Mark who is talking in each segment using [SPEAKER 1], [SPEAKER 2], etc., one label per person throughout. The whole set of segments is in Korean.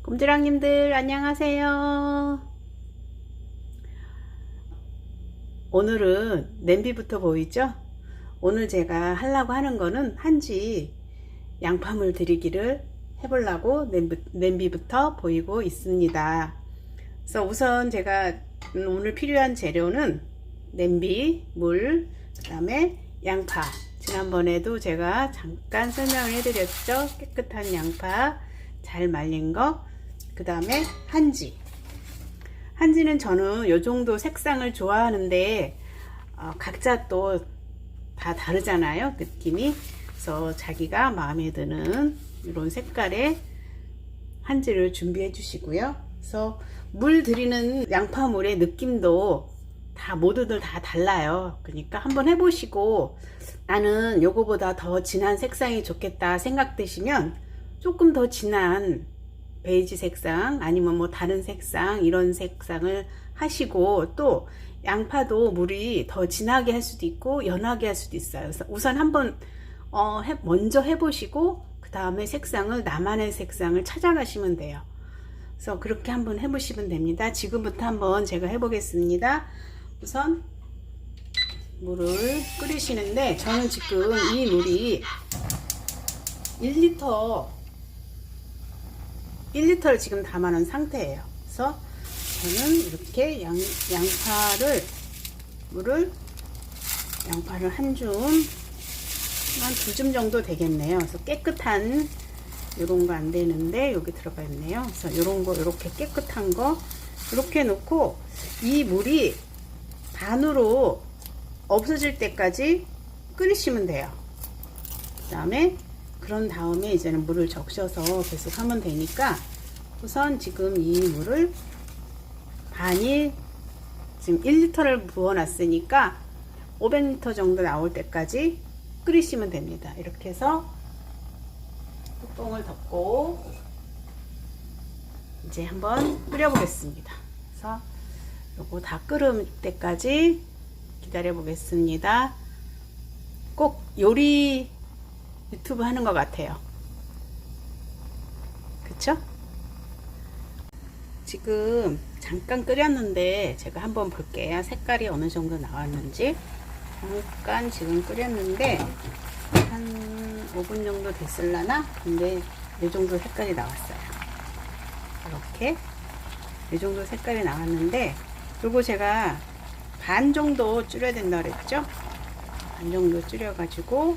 [SPEAKER 1] 꼼지랑님들 안녕하세요. 오늘은 냄비부터 보이죠? 오늘 제가 하려고 하는 거는 한지 양파물 들이기를 해보려고 냄비부터 보이고 있습니다. 그래서 우선 제가 오늘 필요한 재료는 냄비, 물, 그 다음에 양파. 지난번에도 제가 잠깐 설명을 해드렸죠. 깨끗한 양파, 잘 말린 거, 그 다음에 한지는 저는 요 정도 색상을 좋아하는데 각자 또 다 다르잖아요, 느낌이. 그래서 자기가 마음에 드는 이런 색깔의 한지를 준비해 주시고요. 그래서 물 들이는 양파물의 느낌도 다 모두들 다 달라요. 그러니까 한번 해보시고 나는 요거보다 더 진한 색상이 좋겠다 생각되시면 조금 더 진한 베이지 색상 아니면 뭐 다른 색상 이런 색상을 하시고, 또 양파도 물이 더 진하게 할 수도 있고 연하게 할 수도 있어요. 그래서 우선 한번 먼저 해보시고 그 다음에 색상을 나만의 색상을 찾아가시면 돼요. 그래서 그렇게 한번 해보시면 됩니다. 지금부터 한번 제가 해보겠습니다. 우선 물을 끓이시는데 저는 지금 이 물이 1리터를 지금 담아놓은 상태예요. 그래서 저는 이렇게 양파를 한 두 줌 정도 되겠네요. 그래서 깨끗한 이런 거 안 되는데 여기 들어가 있네요. 그래서 이런 거 이렇게 깨끗한 거 이렇게 놓고 이 물이 반으로 없어질 때까지 끓이시면 돼요. 그런 다음에 이제는 물을 적셔서 계속 하면 되니까 우선 지금 이 물을 반이 지금 1리터를 부어 놨으니까 500리터 정도 나올 때까지 끓이시면 됩니다. 이렇게 해서 뚜껑을 덮고 이제 한번 끓여 보겠습니다. 그래서 요거 다 끓을 때까지 기다려 보겠습니다. 꼭 요리 유튜브 하는 것 같아요. 그쵸? 지금 잠깐 끓였는데 제가 한번 볼게요. 색깔이 어느 정도 나왔는지. 잠깐 지금 끓였는데 한 5분 정도 됐을라나? 근데 이 정도 색깔이 나왔어요. 이렇게 이 정도 색깔이 나왔는데, 그리고 제가 반 정도 줄여야 된다 그랬죠? 반 정도 줄여 가지고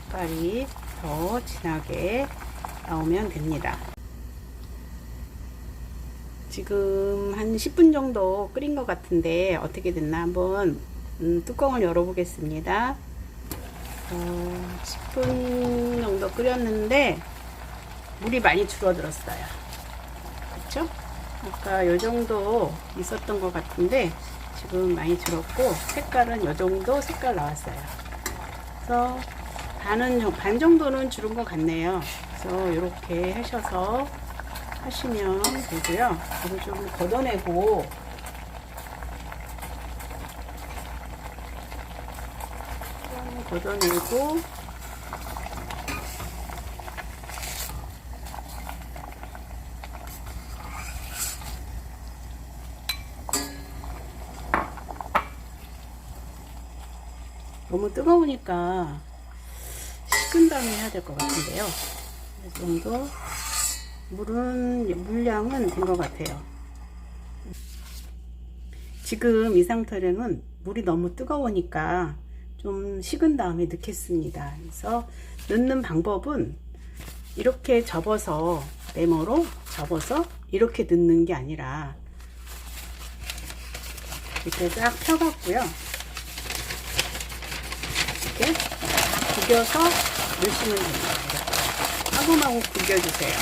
[SPEAKER 1] 색깔이 더 진하게 나오면 됩니다. 지금 한 10분 정도 끓인 것 같은데 어떻게 됐나 한번 뚜껑을 열어 보겠습니다. 10분 정도 끓였는데 물이 많이 줄어들었어요. 그렇죠? 아까 요 정도 있었던 것 같은데 지금 많이 줄었고, 색깔은 요 정도 색깔 나왔어요. 그래서 반 정도는 줄은 것 같네요. 그래서 이렇게 하셔서 하시면 되고요. 이거 좀 걷어내고 너무 뜨거우니까 식은 다음에 해야 될 것 같은데요. 이 정도 물량은 된 것 같아요. 지금 이 상태로는 물이 너무 뜨거우니까 좀 식은 다음에 넣겠습니다. 그래서 넣는 방법은 이렇게 접어서 네모로 접어서 이렇게 넣는 게 아니라 이렇게 쫙 펴갖고요. 이렇게 구겨서 넣으시면 됩니다. 마구마구 구겨주세요.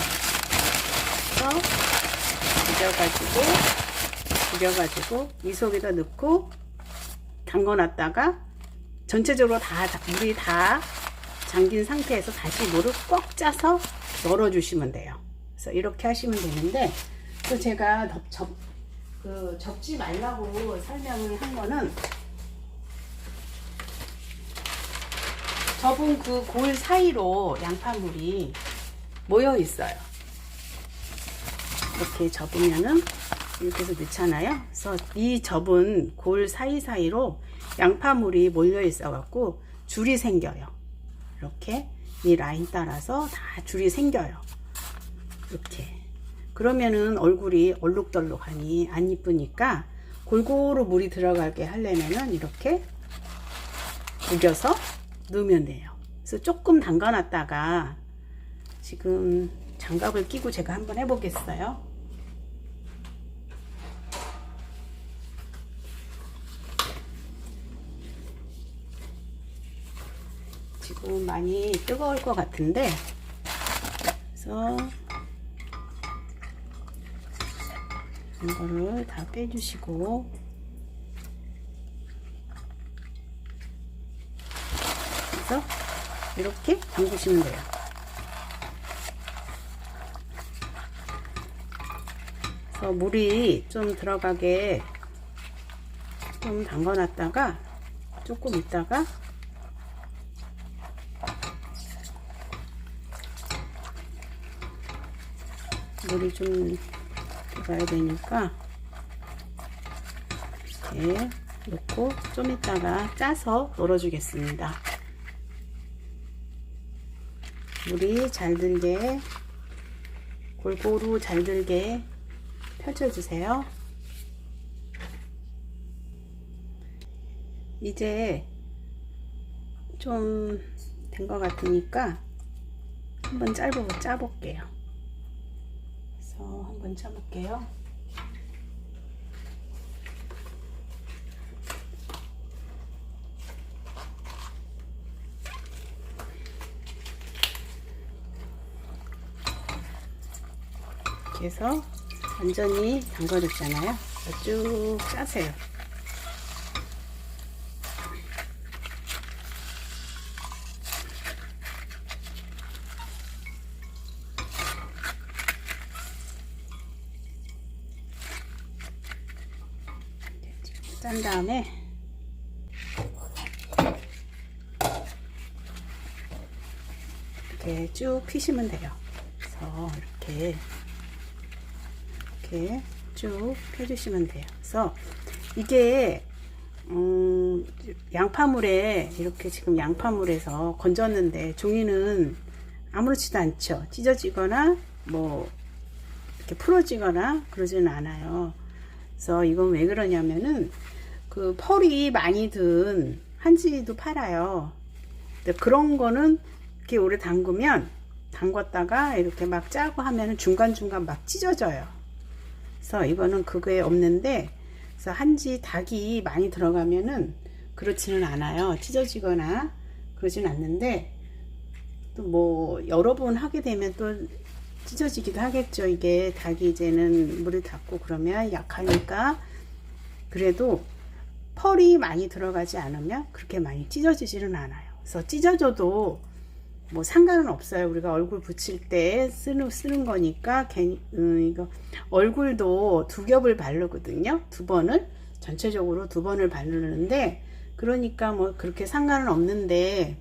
[SPEAKER 1] 구겨가지고 이 속에다 넣고 담궈놨다가 전체적으로 물이 다 잠긴 상태에서 다시 물을 꽉 짜서 널어주시면 돼요. 그래서 이렇게 하시면 되는데, 또 제가 접지 말라고 설명을 한 거는 접은 그 골 사이로 양파물이 모여 있어요. 이렇게 접으면은 이렇게 해서 넣잖아요. 그래서 이 접은 골 사이사이로 양파물이 몰려 있어 갖고 줄이 생겨요. 이렇게 이 라인 따라서 다 줄이 생겨요. 이렇게. 그러면은 얼굴이 얼룩덜룩하니 안 이쁘니까 골고루 물이 들어가게 하려면은 이렇게 우겨서 넣으면 돼요. 그래서 조금 담가 놨다가 지금 장갑을 끼고 제가 한번 해보겠어요. 지금 많이 뜨거울 것 같은데, 그래서 이거를 다 빼주시고, 그래서 이렇게 담그시면 돼요. 그래서 물이 좀 들어가게 좀 담가 놨다가 조금 있다가 물이 좀 들어가야 되니까 이렇게 넣고 좀 있다가 짜서 널어주겠습니다. 물이 잘 들게 골고루 잘 들게 펼쳐주세요. 이제 좀 된 것 같으니까 한번 짜볼게요. 그래서 한번 짜볼게요. 이렇게 해서 완전히 담가줬잖아요. 쭉 짜세요. 짠 다음에 이렇게 쭉 피시면 돼요. 그래서 이렇게 쭉 펴주시면 돼요. 그래서 이게 양파물에 이렇게 지금 양파물에서 건졌는데 종이는 아무렇지도 않죠. 찢어지거나 뭐 이렇게 풀어지거나 그러지는 않아요. 그래서 이건 왜 그러냐면은 그 펄이 많이 든 한지도 팔아요. 근데 그런 거는 이렇게 오래 담궜다가 이렇게 막 짜고 하면은 중간중간 막 찢어져요. 그래서 이거는 그거에 없는데, 그래서 한지 닭이 많이 들어가면은 그렇지는 않아요. 찢어지거나 그러지는 않는데, 또 뭐 여러 번 하게 되면 또 찢어지기도 하겠죠. 이게 닭이 이제는 물을 닿고 그러면 약하니까. 그래도 펄이 많이 들어가지 않으면 그렇게 많이 찢어지지는 않아요. 그래서 찢어져도 뭐 상관은 없어요. 우리가 얼굴 붙일 때 쓰는 거니까 이거 얼굴도 두 겹을 바르거든요. 두 번을 전체적으로 두 번을 바르는데, 그러니까 뭐 그렇게 상관은 없는데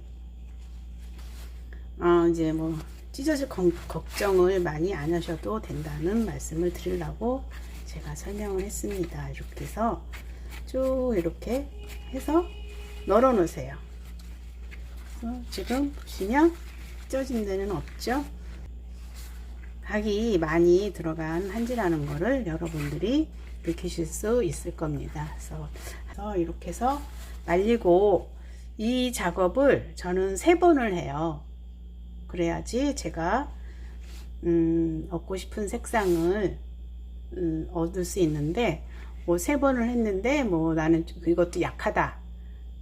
[SPEAKER 1] 이제 뭐 찢어질 걱정을 많이 안 하셔도 된다는 말씀을 드리려고 제가 설명을 했습니다. 이렇게 해서 쭉 이렇게 해서 널어 놓으세요. 지금 보시면 찢어진 데는 없죠. 닭이 많이 들어간 한지라는 거를 여러분들이 느끼실 수 있을 겁니다. 그래서 이렇게 해서 말리고, 이 작업을 저는 3번을 해요. 그래야지 제가 얻고 싶은 색상을 얻을 수 있는데, 뭐 3번을 했는데 뭐 나는 이것도 약하다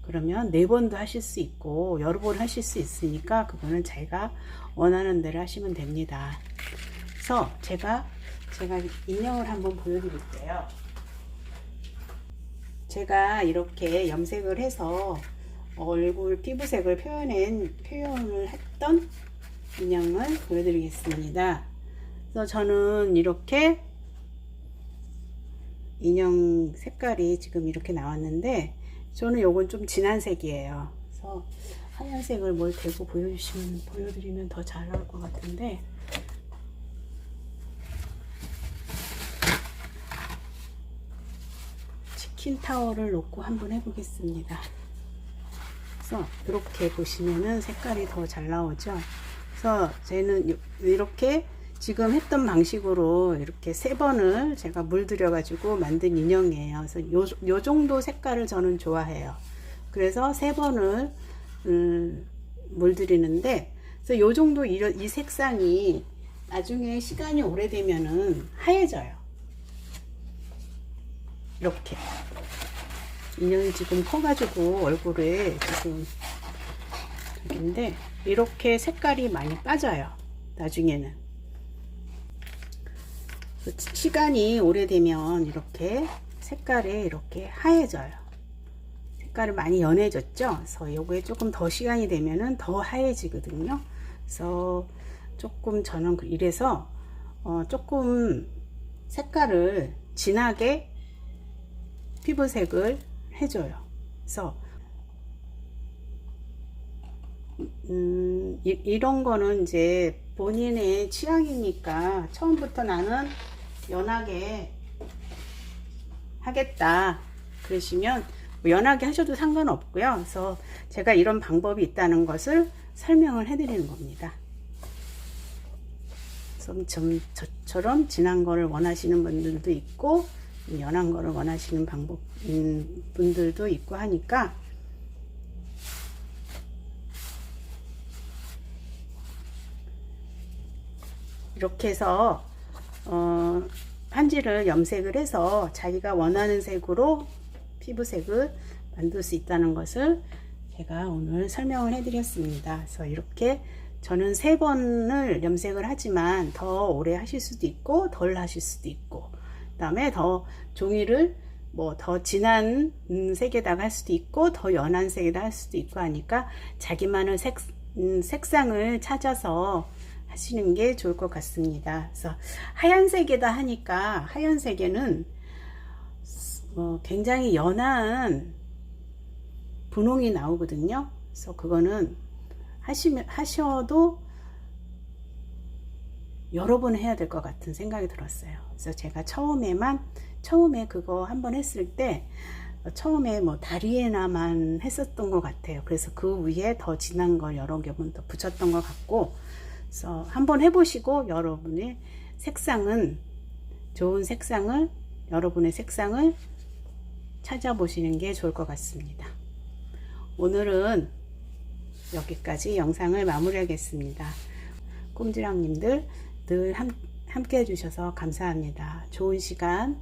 [SPEAKER 1] 그러면 4번도 하실 수 있고 여러 번 하실 수 있으니까 그거는 자기가 원하는 대로 하시면 됩니다. 그래서 제가 인형을 한번 보여드릴게요. 제가 이렇게 염색을 해서 얼굴 피부색을 표현을 했던 인형을 보여드리겠습니다. 그래서 저는 이렇게 인형 색깔이 지금 이렇게 나왔는데, 저는 요건 좀 진한 색이에요. 그래서 하얀색을 뭘 대고 보여드리면 더 잘 나올 것 같은데, 흰 타월을 놓고 한번 해보겠습니다. 그래서 이렇게 보시면은 색깔이 더 잘 나오죠. 그래서 저는 이렇게 지금 했던 방식으로 이렇게 3번을 제가 물들여 가지고 만든 인형이에요. 그래서 요 정도 색깔을 저는 좋아해요. 그래서 3번을 물들이는데, 그래서 요 정도 이 색상이 나중에 시간이 오래되면은 하얘져요. 이렇게 인형이 지금 커가지고 얼굴에 지금 저기인데 이렇게 색깔이 많이 빠져요. 나중에는 시간이 오래되면 이렇게 색깔이 이렇게 하얘져요. 색깔이 많이 연해졌죠. 그래서 요거에 조금 더 시간이 되면은 더 하얘지거든요. 그래서 조금 저는 이래서 조금 색깔을 진하게 피부색을 해줘요. 그래서 이런 거는 이제 본인의 취향이니까 처음부터 나는 연하게 하겠다 그러시면 연하게 하셔도 상관없고요. 그래서 제가 이런 방법이 있다는 것을 설명을 해 드리는 겁니다. 저처럼 진한 거를 원하시는 분들도 있고 연한 거를 원하시는 분들도 있고 하니까 이렇게 해서 한지를 염색을 해서 자기가 원하는 색으로 피부색을 만들 수 있다는 것을 제가 오늘 설명을 해 드렸습니다. 그래서 이렇게 저는 3번을 염색을 하지만 더 오래 하실 수도 있고 덜 하실 수도 있고, 그 다음에 더 종이를 뭐 더 진한 색에다가 할 수도 있고 더 연한 색에다 할 수도 있고 하니까 자기만의 색상을 찾아서 하시는 게 좋을 것 같습니다. 그래서 하얀색에다 하니까 하얀색에는 굉장히 연한 분홍이 나오거든요. 그래서 그거는 하셔도 여러 번 해야 될 것 같은 생각이 들었어요. 그래서 제가 처음에 그거 한번 했을 때 처음에 뭐 다리에나만 했었던 것 같아요. 그래서 그 위에 더 진한 걸 여러 번 더 붙였던 것 같고, 그래서 한번 해보시고 여러분의 색상은 좋은 색상을 여러분의 색상을 찾아보시는 게 좋을 것 같습니다. 오늘은 여기까지 영상을 마무리하겠습니다. 꼼지랑님들 늘 함께 해주셔서 감사합니다. 좋은 시간,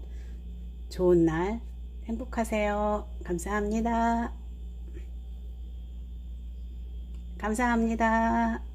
[SPEAKER 1] 좋은 날 행복하세요. 감사합니다. 감사합니다.